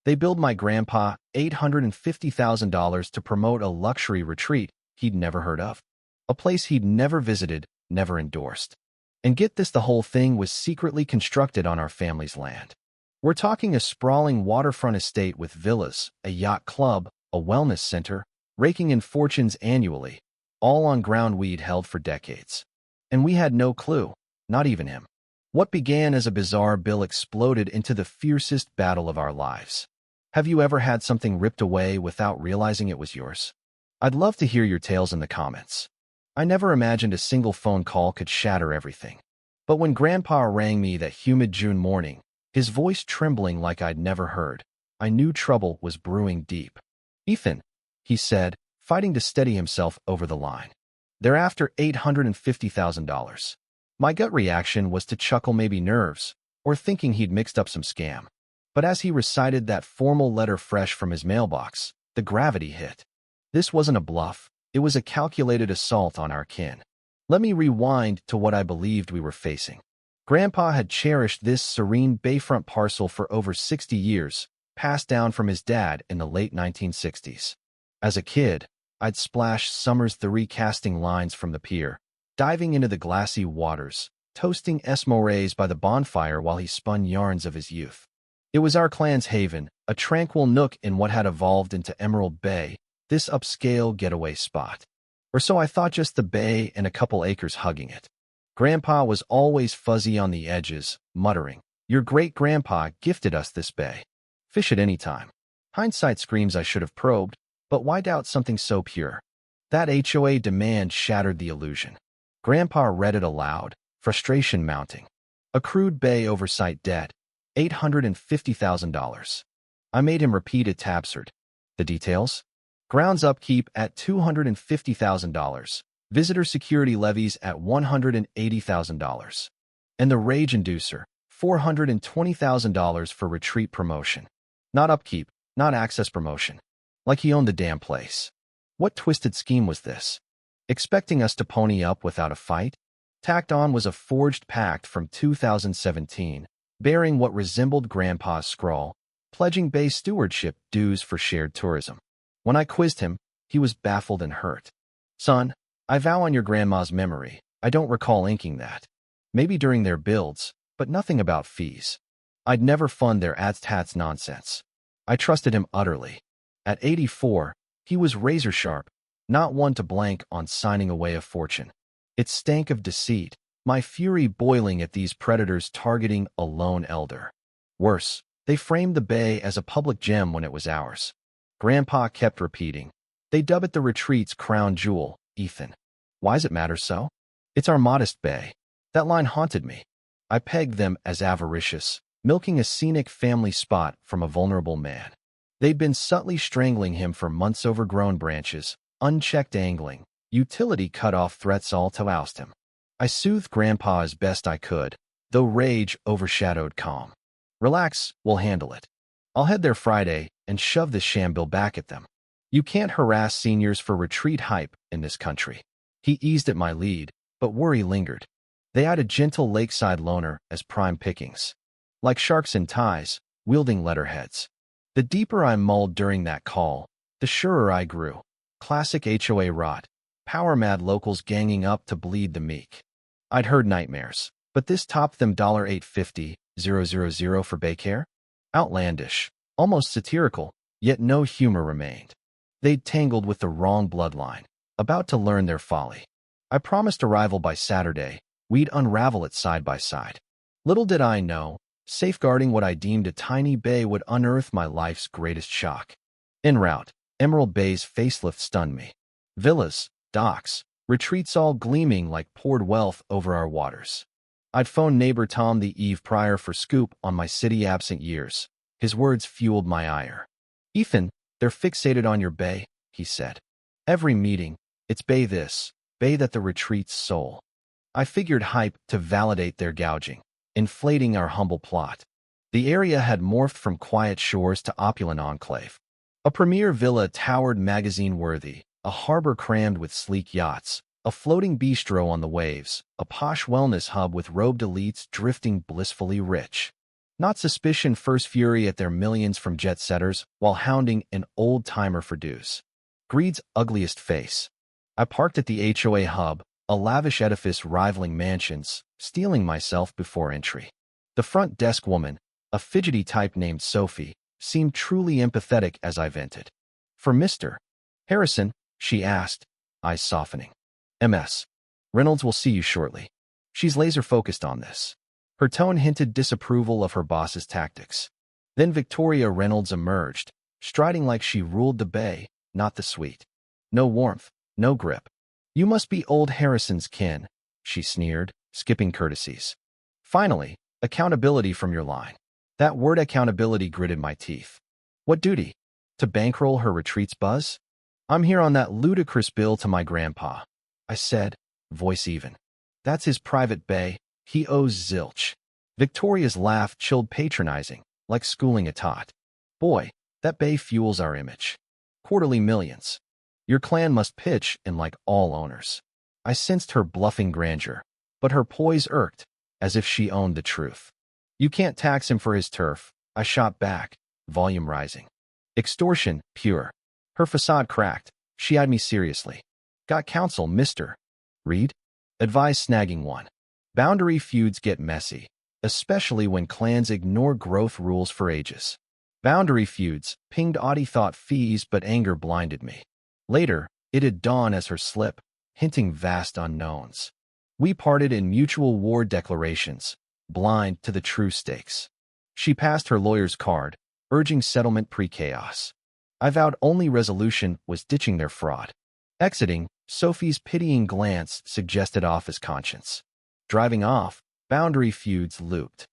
They billed my grandpa $850,000 to promote a luxury retreat he'd never heard of, a place he'd never visited, never endorsed. And get this, the whole thing was secretly constructed on our family's land. We're talking a sprawling waterfront estate with villas, a yacht club, a wellness center, raking in fortunes annually, all on ground we'd held for decades. And we had no clue, not even him. What began as a bizarre bill exploded into the fiercest battle of our lives. Have you ever had something ripped away without realizing it was yours? I'd love to hear your tales in the comments. I never imagined a single phone call could shatter everything. But when Grandpa rang me that humid June morning, his voice trembling like I'd never heard, I knew trouble was brewing deep. "Ethan," he said, fighting to steady himself over the line. "They're after $850,000. My gut reaction was to chuckle, maybe nerves, or thinking he'd mixed up some scam. But as he recited that formal letter fresh from his mailbox, the gravity hit. This wasn't a bluff. It was a calculated assault on our kin. Let me rewind to what I believed we were facing. Grandpa had cherished this serene bayfront parcel for over 60 years, passed down from his dad in the late 1960s. As a kid, I'd splash summers the recasting lines from the pier, diving into the glassy waters, toasting Esmo by the bonfire while he spun yarns of his youth. It was our clan's haven, a tranquil nook in what had evolved into Emerald Bay, this upscale getaway spot. Or so I thought, just the bay and a couple acres hugging it. Grandpa was always fuzzy on the edges, muttering, "Your great-grandpa gifted us this bay. Fish at any time." Hindsight screams I should have probed, but why doubt something so pure? That HOA demand shattered the illusion. Grandpa read it aloud, frustration mounting. Accrued bay oversight debt, $850,000. I made him repeat it, absurd. The details? Grounds upkeep at $250,000. Visitor security levies at $180,000. And the rage inducer, $420,000 for retreat promotion. Not upkeep, not access promotion. Like he owned the damn place. What twisted scheme was this? Expecting us to pony up without a fight? Tacked on was a forged pact from 2017, bearing what resembled Grandpa's scrawl, pledging bay stewardship dues for shared tourism. When I quizzed him, he was baffled and hurt. "Son, I vow on your grandma's memory, I don't recall inking that. Maybe during their builds, but nothing about fees. I'd never fund their ats-tats nonsense." I trusted him utterly. At 84, he was razor-sharp, not one to blank on signing away a fortune. It stank of deceit, my fury boiling at these predators targeting a lone elder. Worse, they framed the bay as a public gem when it was ours. Grandpa kept repeating, "They dub it the retreat's crown jewel, Ethan. Why's it matter so? It's our modest bay." That line haunted me. I pegged them as avaricious, milking a scenic family spot from a vulnerable man. They'd been subtly strangling him for months, overgrown branches, unchecked angling, utility cut-off threats, all to oust him. I soothed Grandpa as best I could, though rage overshadowed calm. "Relax, we'll handle it. I'll head there Friday and shove this sham bill back at them. You can't harass seniors for retreat hype in this country." He eased at my lead, but worry lingered. They eyed a gentle lakeside loner as prime pickings. Like sharks in ties, wielding letterheads. The deeper I mulled during that call, the surer I grew. Classic HOA rot. Power-mad locals ganging up to bleed the meek. I'd heard nightmares, but this topped them. $850,000 for Baycare? Outlandish, almost satirical, yet no humor remained. They'd tangled with the wrong bloodline, about to learn their folly. I promised arrival by Saturday. We'd unravel it side by side. Little did I know, safeguarding what I deemed a tiny bay would unearth my life's greatest shock. En route, Emerald Bay's facelift stunned me. Villas, docks, retreats, all gleaming like poured wealth over our waters. I'd phoned neighbor Tom the eve prior for scoop on my city-absent years. His words fueled my ire. "Ethan, they're fixated on your bay," he said. "Every meeting, it's bay this, bay that, the retreat's soul." I figured hype to validate their gouging, inflating our humble plot. The area had morphed from quiet shores to opulent enclave. A premier villa towered magazine-worthy, a harbor crammed with sleek yachts, a floating bistro on the waves, a posh wellness hub with robed elites drifting blissfully rich. Not suspicion first fury at their millions from jet-setters while hounding an old-timer for dues. Greed's ugliest face. I parked at the HOA hub, a lavish edifice rivaling mansions, steeling myself before entry. The front desk woman, a fidgety type named Sophie, seemed truly empathetic as I vented. "For Mr. Harrison?" she asked, eyes softening. "MS. Reynolds will see you shortly." She's laser-focused on this. Her tone hinted disapproval of her boss's tactics. Then Victoria Reynolds emerged, striding like she ruled the bay, not the suite. No warmth, no grip. "You must be old Harrison's kin," she sneered, skipping courtesies. "Finally, accountability from your line." That word accountability gritted my teeth. What duty? To bankroll her retreat's buzz? "I'm here on that ludicrous bill to my grandpa," I said, voice even. "That's his private bay. He owes zilch." Victoria's laugh chilled patronizing, like schooling a tot. "Boy, that bay fuels our image. Quarterly millions. Your clan must pitch in like all owners." I sensed her bluffing grandeur, but her poise irked, as if she owned the truth. "You can't tax him for his turf," I shot back, volume rising. Extortion, pure. Her facade cracked. She eyed me seriously. "Got counsel, Mr. Reed?" "Advise snagging one." Boundary feuds get messy, especially when clans ignore growth rules for ages. Boundary feuds pinged Audie thought fees, but anger blinded me. Later, it had dawned as her slip, hinting vast unknowns. We parted in mutual war declarations, blind to the true stakes. She passed her lawyer's card, urging settlement pre-chaos. I vowed only resolution was ditching their fraud. Exiting, Sophie's pitying glance suggested office conscience. Driving off, boundary feuds looped.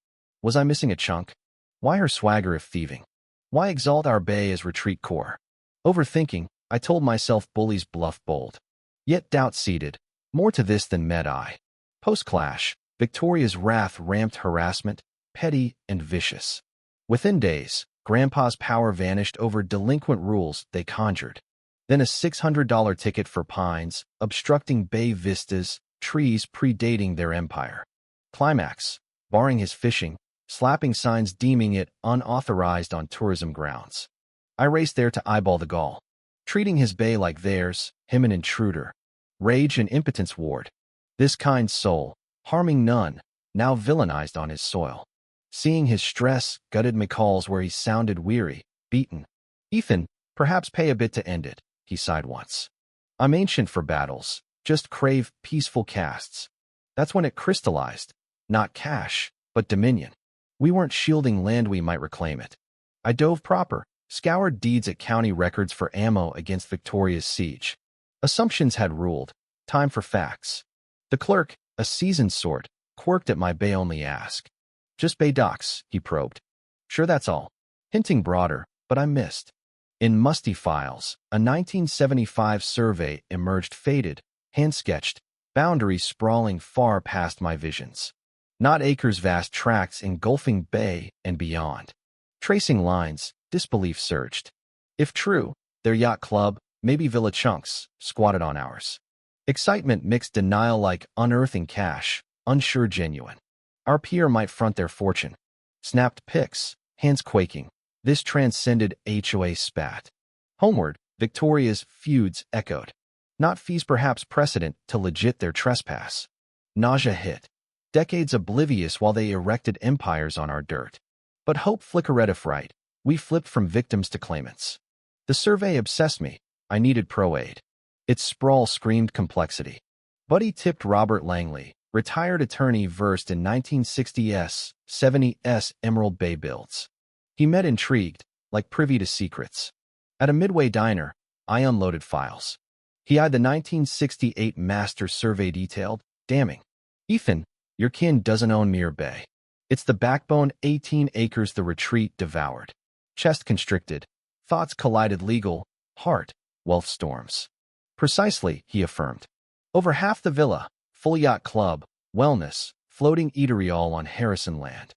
Was I missing a chunk? Why her swagger if thieving? Why exalt our bay as retreat core? Overthinking, I told myself bullies bluff bold. Yet doubt seated. More to this than met eye. Post-clash, Victoria's wrath ramped harassment, petty and vicious. Within days, Grandpa's power vanished over delinquent rules they conjured. Then a $600 ticket for pines, obstructing bay vistas, trees predating their empire. Climax, barring his fishing, slapping signs deeming it unauthorized on tourism grounds. I raced there to eyeball the gall. Treating his bay like theirs, him an intruder. Rage and impotence ward. This kind soul, harming none, now villainized on his soil. Seeing his stress gutted McCall's where he sounded weary, beaten. "Ethan, perhaps pay a bit to end it," he sighed once. "I'm ancient for battles, just crave peaceful casts." That's when it crystallized. Not cash, but dominion. We weren't shielding land, we might reclaim it. I dove proper, scoured deeds at county records for ammo against Victoria's siege. Assumptions had ruled. Time for facts. The clerk, a seasoned sort, quirked at my bay-only ask. "Just bay docs," he probed. "Sure that's all." Hinting broader, but I missed. In musty files, a 1975 survey emerged faded, hand-sketched, boundaries sprawling far past my visions. Not acres vast tracts engulfing bay and beyond. Tracing lines, disbelief surged. If true, their yacht club, maybe Villa Chunks, squatted on ours. Excitement mixed denial like unearthing cash, unsure genuine. Our peer might front their fortune. Snapped pics, hands quaking. This transcended HOA spat. Homeward, Victoria's feuds echoed. Not fees perhaps precedent to legit their trespass. Nausea hit. Decades oblivious while they erected empires on our dirt. But hope flickered if right. We flipped from victims to claimants. The survey obsessed me. I needed pro aid. Its sprawl screamed complexity. Buddy tipped Robert Langley, retired attorney versed in 1960s, 70s Emerald Bay builds. He met intrigued, like privy to secrets. At a Midway diner, I unloaded files. He eyed the 1968 master survey detailed, damning. "Ethan, your kin doesn't own Muir Bay. It's the backbone 18 acres the retreat devoured." Chest constricted. Thoughts collided legal, heart, wealth storms. "Precisely," he affirmed. "Over half the villa, full yacht club, wellness, floating eatery all on Harrison land.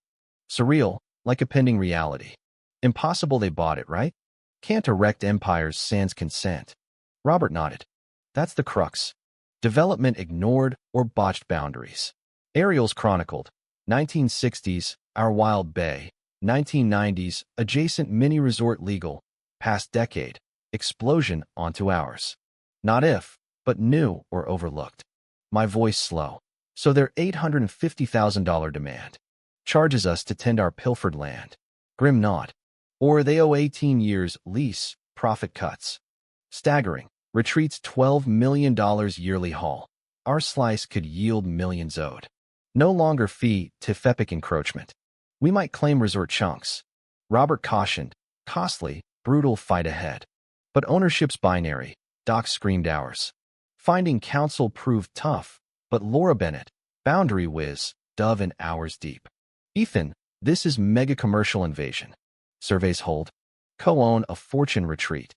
Surreal, like a pending reality. Impossible they bought it, right? Can't erect empires sans consent." Robert nodded. "That's the crux. Development ignored or botched boundaries. Aerials chronicled, 1960s, Our Wild Bay, 1990s, adjacent mini-resort legal, past decade, explosion onto ours. Not if, but new or overlooked. My voice slow. So their $850,000 demand charges us to tend our pilfered land. Grim not. Or they owe 18 years lease, profit cuts. Staggering. Retreat's $12 million yearly haul. Our slice could yield millions owed. No longer fee TIF epic encroachment. We might claim resort chunks. Robert cautioned. Costly, brutal fight ahead. But ownership's binary. Doc screamed ours. Finding counsel proved tough, but Laura Bennett, boundary whiz, dove and hours deep. Ethan, this is mega commercial invasion. Surveys hold. Co-own a fortune retreat.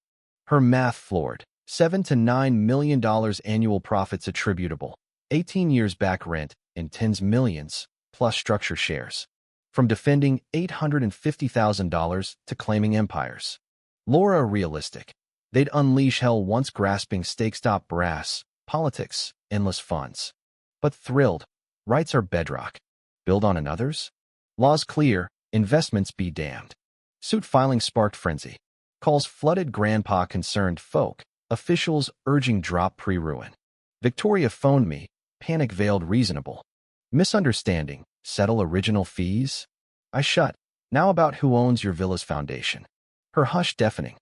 Her math floored. $7 to $9 million annual profits attributable. 18 years back rent in tens millions, plus structure shares. From defending $850,000 to claiming empires. Laura realistic. They'd unleash hell once grasping stake-stop brass, politics, endless funds. But thrilled. Rights are bedrock. Build on another's? Laws clear, investments be damned. Suit filing sparked frenzy. Calls flooded grandpa concerned folk. Officials urging drop pre-ruin. Victoria phoned me, panic veiled reasonable. Misunderstanding, settle original fees? I shut. Now about who owns your villa's foundation. Her hush deafening.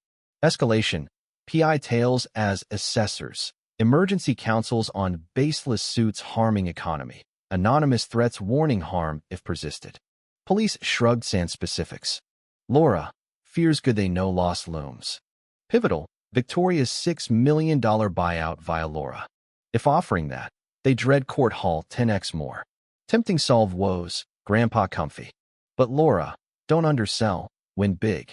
Escalation. PI tales as assessors. Emergency counsels on baseless suits harming economy. Anonymous threats warning harm if persisted. Police shrugged sans specifics. Laura, fears good they know loss looms. Pivotal. Victoria's $6 million buyout via Laura. If offering that, they dread court hall 10x more. Tempting solve woes, grandpa comfy. But Laura, don't undersell, win big.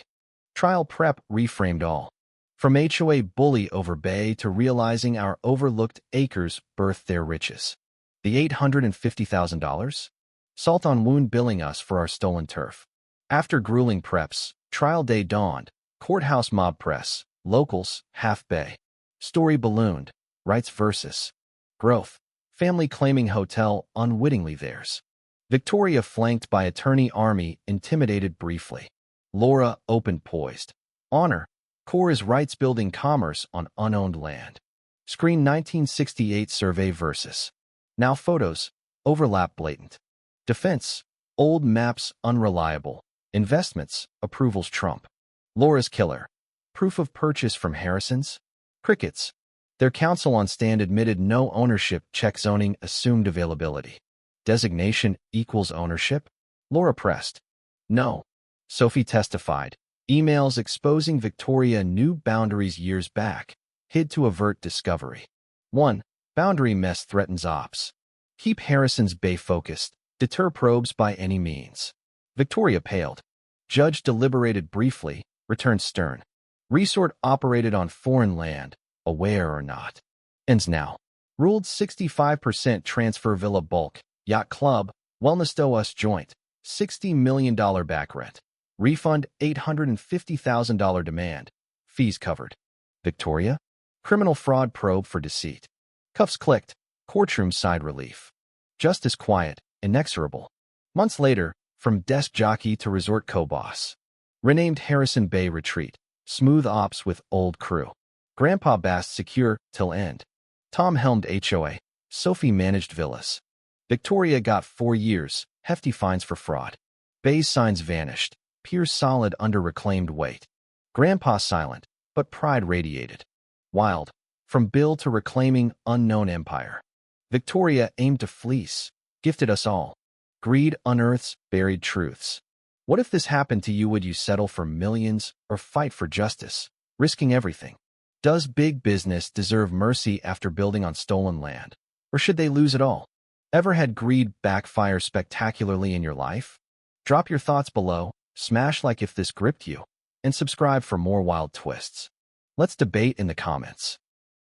Trial prep reframed all. From HOA bully over bay to realizing our overlooked acres birthed their riches. The $850,000? Salt on wound billing us for our stolen turf. After grueling preps, trial day dawned, courthouse mob press. Locals, half bay. Story ballooned. Rights versus growth. Family claiming hotel unwittingly theirs. Victoria flanked by attorney army intimidated briefly. Laura opened poised. Honor. Core is rights building commerce on unowned land. Screen 1968 survey versus. Now photos. Overlap blatant. Defense. Old maps unreliable. Investments. Approvals trump. Laura's killer. Proof of purchase from Harrison's? Crickets. Their counsel on stand admitted no ownership, check zoning assumed availability. Designation equals ownership? Laura pressed. No. Sophie testified. Emails exposing Victoria knew boundaries years back, hid to avert discovery. 1. Boundary mess threatens ops. Keep Harrison's Bay focused, deter probes by any means. Victoria paled. Judge deliberated briefly, returned stern. Resort operated on foreign land, aware or not. Ends now. Ruled 65% transfer villa bulk, yacht club, wellness to us joint, $60 million back rent. Refund $850,000 demand. Fees covered. Victoria? Criminal fraud probe for deceit. Cuffs clicked. Courtroom side relief. Justice quiet, inexorable. Months later, from desk jockey to resort co-boss. Renamed Harrison Bay Retreat. Smooth ops with old crew. Grandpa Bast secure till end. Tom helmed HOA. Sophie managed villas. Victoria got 4 years, hefty fines for fraud. Bay's signs vanished. Piers solid under reclaimed weight. Grandpa silent, but pride radiated. Wild. From bill to reclaiming unknown empire. Victoria aimed to fleece. Gifted us all. Greed unearths buried truths. What if this happened to you? Would you settle for millions or fight for justice, risking everything? Does big business deserve mercy after building on stolen land? Or should they lose it all? Ever had greed backfire spectacularly in your life? Drop your thoughts below, smash like if this gripped you, and subscribe for more wild twists. Let's debate in the comments.